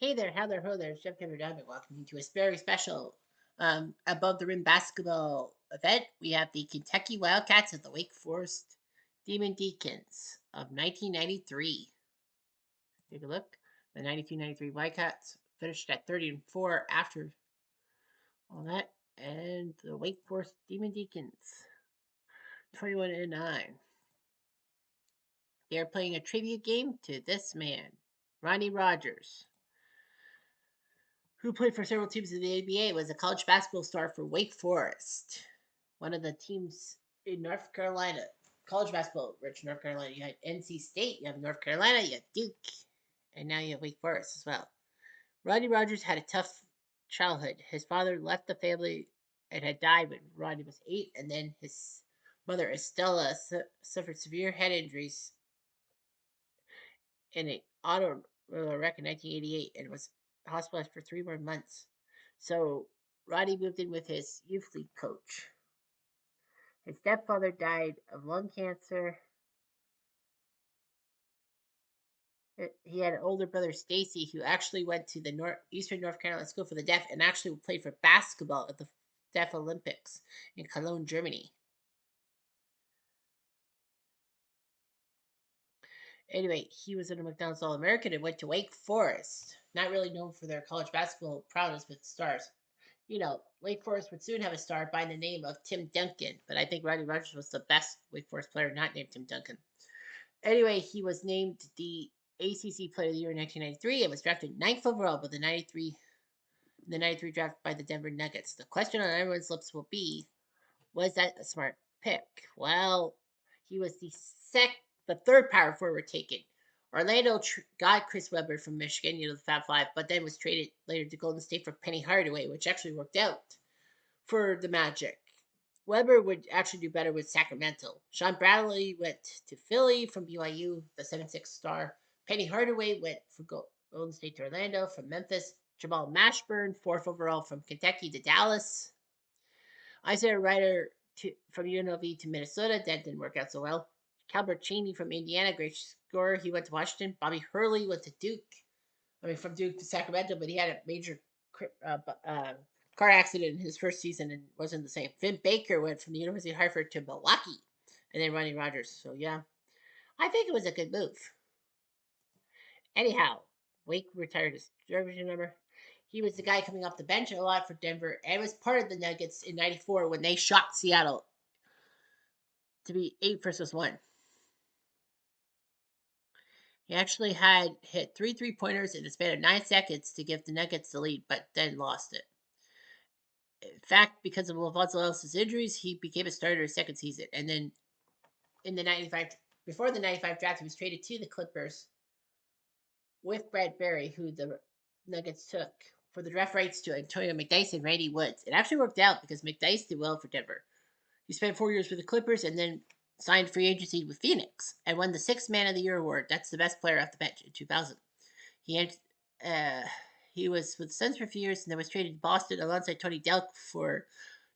Hey there, how there, ho there, Chef Tim Duncan. Welcome you to a very special above the rim basketball event. We have the Kentucky Wildcats at the Wake Forest Deacons of 1993. Take a look. The 92-93 Wildcats finished at 30-4 after all that, and the Wake Forest Deacons 21-9. They are playing a tribute game to this man, Rodney Rogers, who played for several teams in the NBA, was a college basketball star for Wake Forest, one of the teams in North Carolina. College basketball, rich North Carolina. You had NC State, you have North Carolina, you have Duke, and now you have Wake Forest as well. Rodney Rogers had a tough childhood. His father left the family and had died when Rodney was 8, and then his mother, Estella, suffered severe head injuries in an auto wreck in 1988 and was hospitalized for 3 more months. So Roddy moved in with his youth league coach. His stepfather died of lung cancer. He had an older brother, Stacy, who actually went to the Eastern North Carolina School for the Deaf and actually played for basketball at the Deaf Olympics in Cologne, Germany. Anyway, he was in a McDonald's All American and went to Wake Forest. Not really known for their college basketball prowess with stars. Wake Forest would soon have a star by the name of Tim Duncan, but I think Rodney Rogers was the best Wake Forest player not named Tim Duncan. Anyway, he was named the ACC Player of the Year in 1993 and was drafted 9th overall by the 93 draft by the Denver Nuggets. The question on everyone's lips will be, was that a smart pick? Well, he was the third power forward taken. Orlando got Chris Webber from Michigan, the Fab Five, but then was traded later to Golden State for Penny Hardaway, which actually worked out for the Magic. Weber would actually do better with Sacramento. Sean Bradley went to Philly from BYU, the 7-6 star. Penny Hardaway went from Golden State to Orlando from Memphis. Jamal Mashburn, 4th overall from Kentucky to Dallas. Isaiah Ryder from UNLV to Minnesota. That didn't work out so well. Calbert Cheney from Indiana, great scorer. He went to Washington. Bobby Hurley went to Duke. From Duke to Sacramento, but he had a major car accident in his first season and wasn't the same. Finn Baker went from the University of Hartford to Milwaukee, and then Rodney Rogers. So yeah, I think it was a good move. Anyhow, Wake retired as jersey number. He was the guy coming off the bench a lot for Denver and was part of the Nuggets in '94 when they shot Seattle to be 8 versus 1. He actually had hit 3 3-pointers in a span of 9 seconds to give the Nuggets the lead, but then lost it. In fact, because of Alfonso Ellis' injuries, he became a starter his second season. And then in the 95, before the 95 draft, he was traded to the Clippers with Brad Berry, who the Nuggets took for the draft rights to Antonio McDyess and Randy Woods. It actually worked out because McDyess did well for Denver. He spent 4 years with the Clippers and then signed free agency with Phoenix and won the Sixth Man of the Year award. That's the best player off the bench in 2000. He had, he was with the Suns for a few years and then was traded to Boston alongside Tony Delk for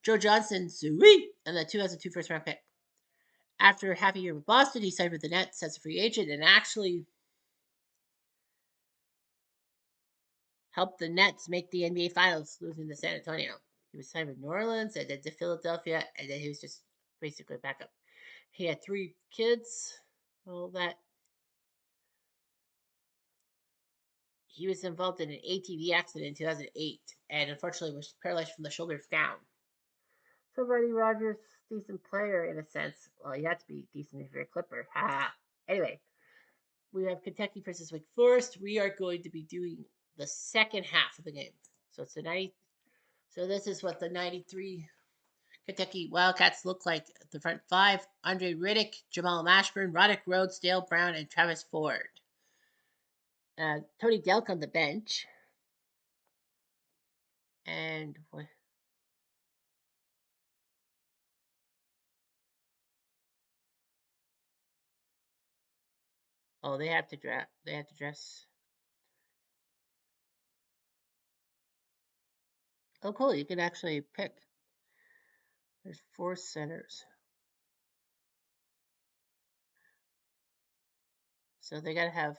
Joe Johnson, sweet, and the 2002 first round pick. After half a year with Boston, he signed with the Nets as a free agent and actually helped the Nets make the NBA Finals, losing to San Antonio. He was signed with New Orleans and then to Philadelphia, and then he was just basically backup. He had 3 kids, all that. He was involved in an ATV accident in 2008 and unfortunately was paralyzed from the shoulders down. So Rodney Rogers, decent player in a sense. Well, you have to be decent if you're a Clipper. Ha. Anyway, we have Kentucky versus Wake Forest. We are going to be doing the second half of the game. So it's the 90. So this is what the 93 Kentucky Wildcats look like at the front 5. Andre Riddick, Jamal Mashburn, Roddick Rhodes, Dale Brown, and Travis Ford. Tony Delk on the bench. And oh, they have to draft. They have to dress. Oh, cool! You can actually pick. There's 4 centers, so they gotta have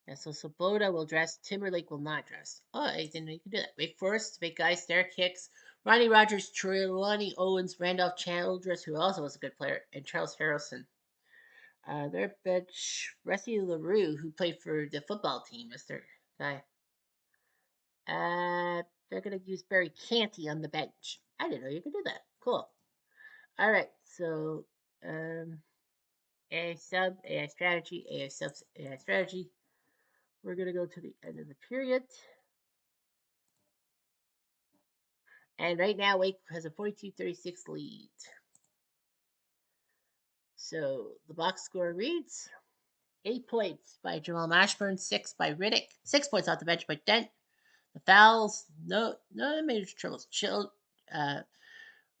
Yeah, so Sabota will dress. Timberlake will not dress. Oh, I didn't know you could do that. Wake Forest, big guy, stair kicks. Rodney Rogers, Trelawney Owens, Randolph Childress, who also was a good player, and Charles Harrelson. Their bench, Rusty LaRue, who played for the football team, is their guy. They're going to use Barry Canty on the bench. I didn't know you could do that. Cool. All right, so AI sub, AI strategy, AI subs, AI strategy. We're going to go to the end of the period. And right now, Wake has a 42-36 lead. So the box score reads 8 points by Jamal Mashburn, 6 by Riddick, 6 points off the bench by Dent. The fouls, no major troubles.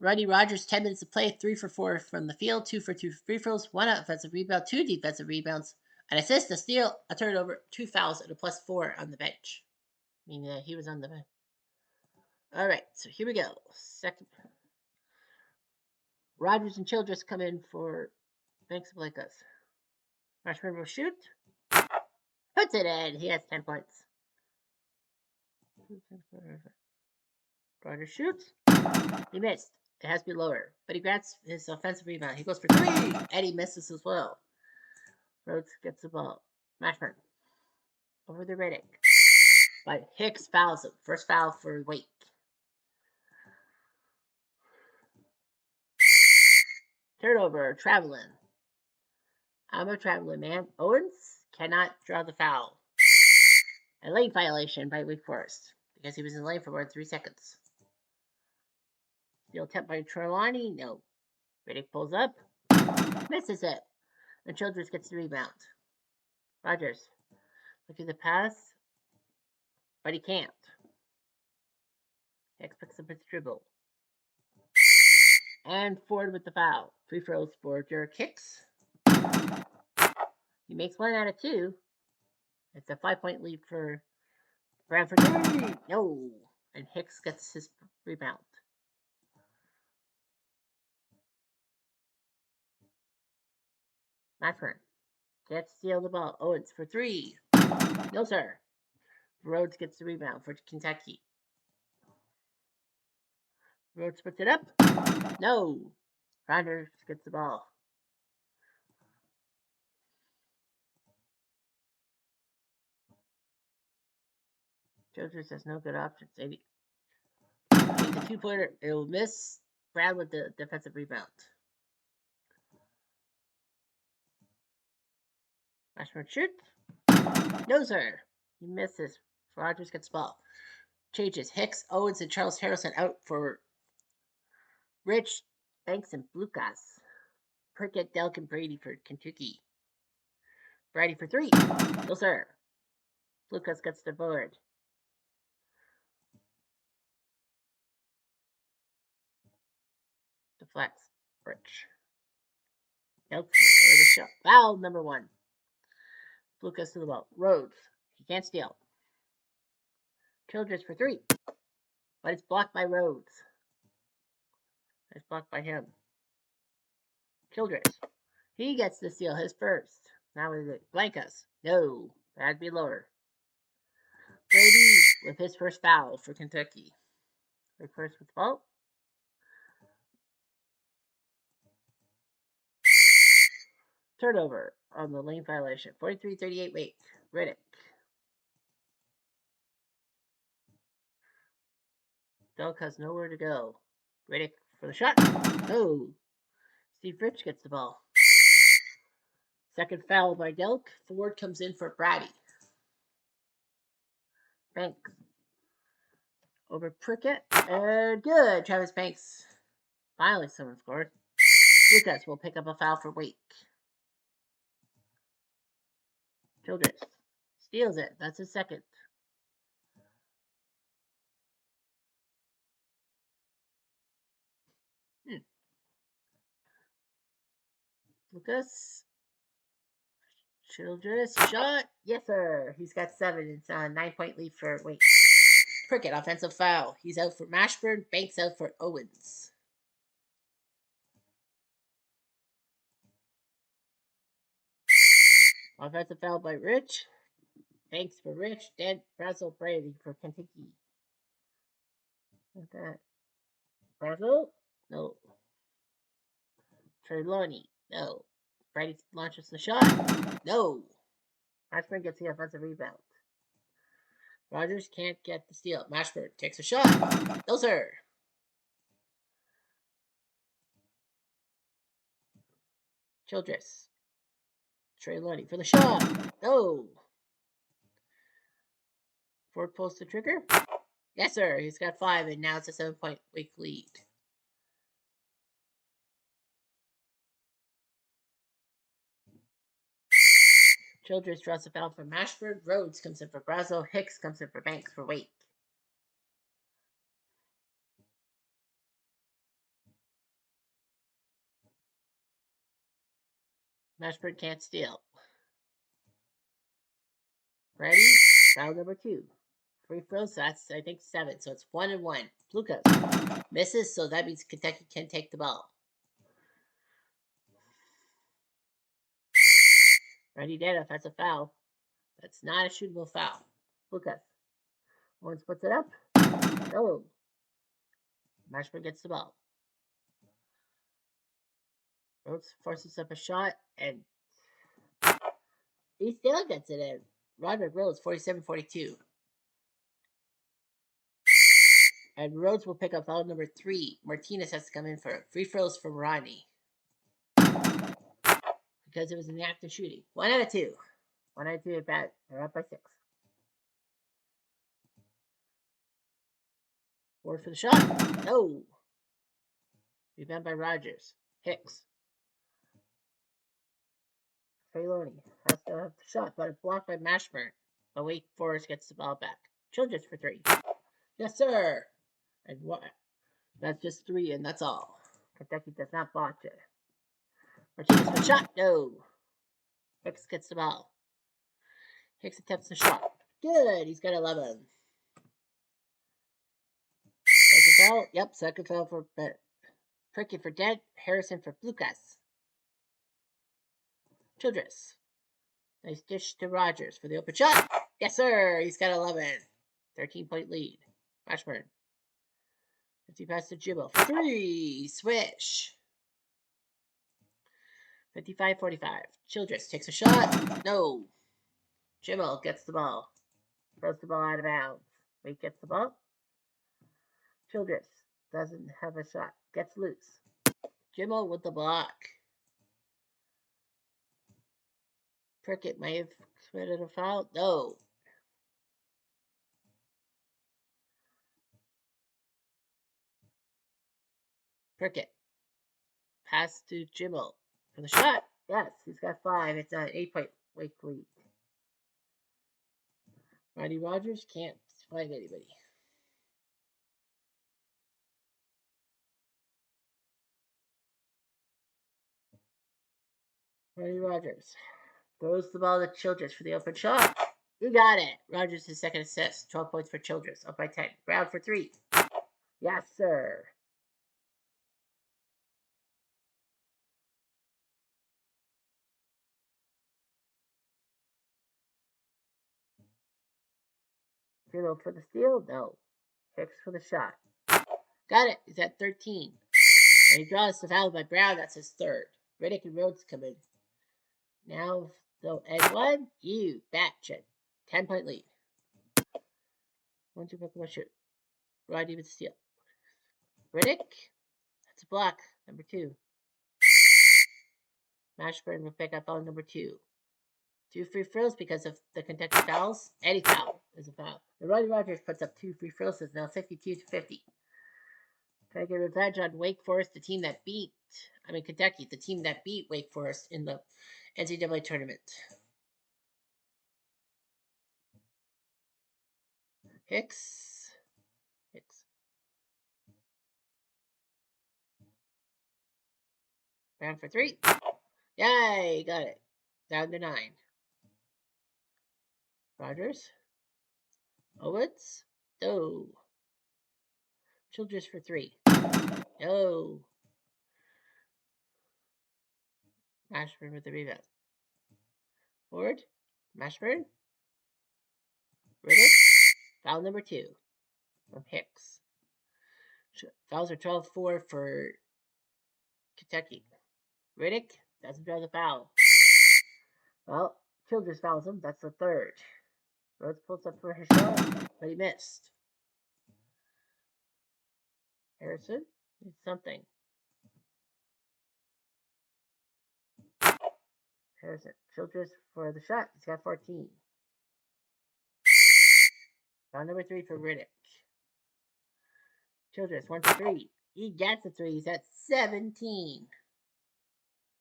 Rodney Rogers, 10 minutes to play, 3 for 4 from the field, 2 for 2 free throws, 1 offensive rebound, 2 defensive rebounds, an assist, a steal, a turnover, 2 fouls, and a +4 on the bench. Meaning that he was on the bench. All right, so here we go. Second, Rogers and Childress come in for Banks of Lakers. Mashburn will shoot. Puts it in. He has 10 points. Rogers shoots. He missed. It has to be lower. But he grabs his offensive rebound. He goes for 3. And he misses as well. Rhodes gets the ball. Mashburn. Over the Riddick. But Hicks fouls him. First foul for Wake. Turnover. Traveling. I'm a traveling man. Owens cannot draw the foul. A lane violation by Wake Forest. Because he was in the lane for more than 3 seconds. Steal attempt by Trelawney. No. Riddick pulls up. Misses it. And Childress gets the rebound. Rogers. Looking the pass. But he can't. Hicks picks up his dribble. And Ford with the foul. Free throws for Derek Hicks. He makes 1 out of 2. It's a 5-point lead for Bradford. No. And Hicks gets his rebound. Mashburn can't steal the ball. Owens for 3. No, sir. Rhodes gets the rebound for Kentucky. Rhodes puts it up. No. Rogers gets the ball. Childress has no good options. The 2-pointer. It'll miss. Brad with the defensive rebound. Mashburn shoots. No, sir. He misses. Rogers gets the ball. Changes. Hicks, Owens, and Charles Harrison out for Rich, Banks, and Blukas. Prickett, Delk, and Brady for Kentucky. Brady for 3. No, sir. Blukas gets the board. Deflects. Rich. Delk for the shot. Foul number 1. Blukas to the ball. Rhodes. He can't steal. Childress for 3. But it's blocked by Rhodes. It's blocked by him. Childress. He gets to steal his first. Now is it Blancas? No. That'd be lower. Brady with his first foul for Kentucky. First with the ball. Turnover on the lane violation. 43-38 Wake. Riddick. Delk has nowhere to go. Riddick for the shot. Oh. Steve Rich gets the ball. Second foul by Delk. Ford comes in for Brady. Banks. Over Prickett. And good. Travis Banks. Finally someone scored. Lucas will pick up a foul for Wake. Childress. Steals it. That's his second. Lucas. Childress shot. Yes, sir. He's got 7. It's a 9-point lead for Wake. Prickett, offensive foul. He's out for Mashburn. Banks out for Owens. Offensive foul by Rich. Banks for Rich. Dent, Brazel, Brady for Kentucky. Like that. Brazel? No. Trelawney? No. Brady launches the shot. No. Mashburn gets the offensive rebound. Rogers can't get the steal. Mashburn takes a shot. No, sir. Childress. Trelawney for the shot. No. Ford pulls the trigger. Yes, sir. He's got 5, and now it's a 7-point weak lead. Childress draws a foul for Mashburn. Rhodes comes in for Brazel. Hicks comes in for Banks for Wake. Mashburn can't steal. Ready? Foul number 2. Free throws, that's, I think, 7. So it's 1 and 1. Lucas misses, so that means Kentucky can take the ball. Ready, dead. That's a foul. That's not a shootable foul. Lucas. Owens puts it up. No. Mashburn gets the ball. Rhodes forces up a shot, and he still gets it in. Roderick Rhodes, 47-42. And Rhodes will pick up foul number 3. Martinez has to come in for free throws from Rodney. Because it was an active shooting. 1 out of 2. 1 out of 2 at bat. They're up by 6. Ford for the shot. No. Rebound by Rogers. Hicks. Trelawney has to have the shot, but it's blocked by Mashburn. But Wake Forest gets the ball back. Childress for 3. Yes, sir. And what? That's just 3, and that's all. Kentucky does not block it. Martinez for the shot. No. Hicks gets the ball. Hicks attempts the shot. Good. He's got 11. Second foul. Yep, second foul for Prickett for Dent. Harrison for Lucas. Childress. Nice dish to Rogers for the open shot. Yes, sir. He's got 11. 13-point lead. Mashburn. 50 pass to Jibbo for 3. Swish. 55-45. Childress takes a shot. No. Jibbo gets the ball. Throws the ball out of bounds. Wait gets the ball. Childress doesn't have a shot. Gets loose. Jibbo with the block. Prickett may have committed a foul. No. Prickett. Pass to Jibbo for the shot. Yes, he's got 5. It's an 8-point weak lead. Rodney Rogers can't find anybody. Rodney Rogers throws the ball to Childress for the open shot. You got it. Rogers' his second assist. 12 points for Childress. Up by 10. Brown for 3. Yes, sir. Zero for the steal? No. Hicks for the shot. Got it. He's at 13. And he draws the foul by Brown. That's his 3rd. Riddick and Rhodes come in. Now they'll end 1. You betcha. 10-point lead. 1-2 Pokemon shoot. Rodney with the steal. Riddick. That's a block. Number 2. Mashburn will pick up on number 2. 2 free throws because of the Kentucky fouls. Any foul is a foul. And Rodney Rogers puts up 2 free throws. It's now 52-50. Trying to get revenge on Wake Forest, the team that beat, Kentucky, the team that beat Wake Forest in the NCAA tournament. Hicks. Round for 3. Yay, got it. Down to 9. Rogers. Owens. No. Childress for 3. No. Mashburn with the rebound. Ford. Mashburn. Riddick. Foul number 2 from Hicks. Fouls are 12-4 for Kentucky. Riddick doesn't draw the foul. Well, Childress fouls him. That's the 3rd. Rhodes pulls up for his shot, but he missed. Harrison needs something. Harrison. Childress for the shot. He's got 14. Foul number 3 for Riddick. Childress, 1 for 3. He gets the 3. He's at 17.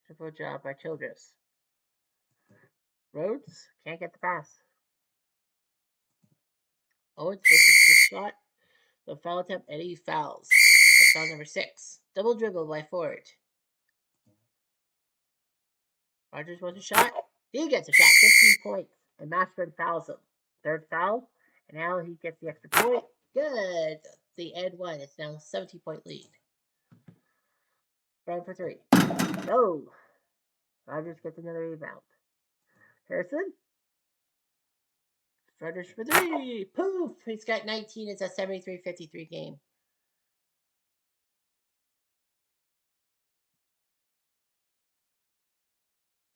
Triple job by Childress. Rhodes can't get the pass. Owens misses the shot. The foul attempt, and he fouls. That's foul number 6. Double dribble by Ford. Rogers wants a shot. He gets a shot. 15 points. And Mashburn fouls him. 3rd foul. And now he gets the extra point. Good. The end one. It's now a 17-point lead. Brown for 3. No. Rogers gets another rebound. Harrison. Rogers for 3. Poof. He's got 19. It's a 73-53 game.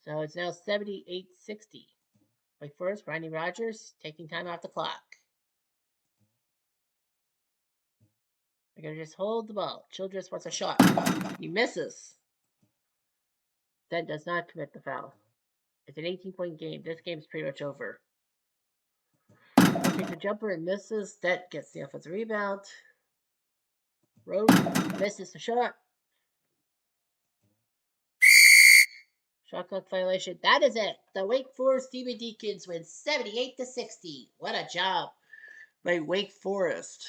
So it's now 78-60. Wake Forest, Rodney Rogers taking time off the clock. They're going to just hold the ball. Childress wants a shot. He misses. Then does not commit the foul. It's an 18-point game. This game's pretty much over. Takes a jumper and misses. That gets the offensive rebound. Rhodes misses the shot. Shot clock violation. That is it. The Wake Forest CBB Deacons win 78-60. What a job by Wake Forest.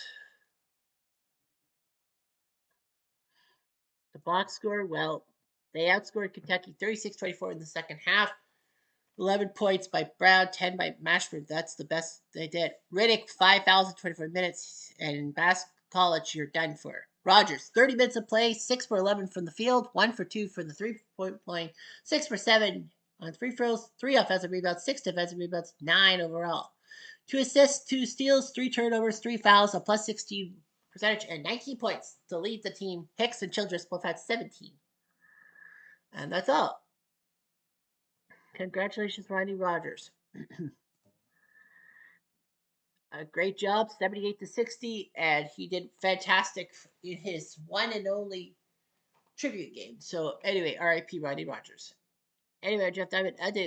The box score, well, they outscored Kentucky 36-24 in the second half. 11 points by Brown, 10 by Mashburn. That's the best they did. Riddick, 5,024 minutes. And in college, you're done for. Rogers, 30 minutes of play, 6 for 11 from the field, 1 for 2 from the three-point line, 6 for 7 on free throws, 3 offensive rebounds, 6 defensive rebounds, 9 overall. 2 assists, 2 steals, 3 turnovers, 3 fouls, a plus 16 percentage, and 19 points to lead the team. Hicks and Childress both had 17. And that's all. Congratulations, Rodney Rogers. A great job, 78-60, and he did fantastic in his one and only tribute game. So anyway, RIP Rodney Rogers. Anyway, Jeff Diamond, adieu.